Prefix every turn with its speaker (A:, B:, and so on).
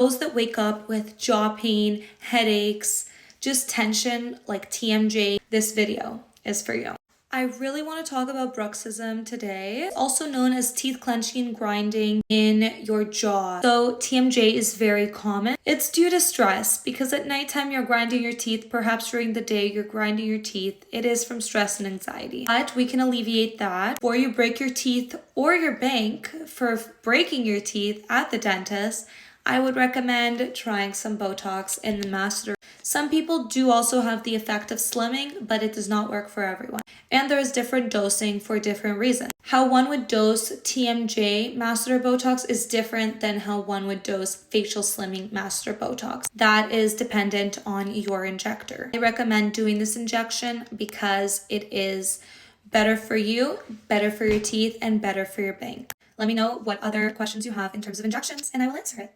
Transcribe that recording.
A: Those that wake up with jaw pain, headaches, just tension like TMJ, this video is for you. I really want to talk about bruxism today, also known as teeth clenching and grinding in your jaw. So TMJ is very common. It's due to stress because at nighttime you're grinding your teeth, perhaps during the day you're grinding your teeth. It is from stress and anxiety. But we can alleviate that. Before you break your teeth or your bank for breaking your teeth at the dentist, I would recommend trying some Botox in the masseter. Some people do also have the effect of slimming, but it does not work for everyone. And there is different dosing for different reasons. How one would dose TMJ masseter Botox is different than how one would dose facial slimming masseter Botox. That is dependent on your injector. I recommend doing this injection because it is better for you, better for your teeth, and better for your bank. Let me know what other questions you have in terms of injections, and I will answer it.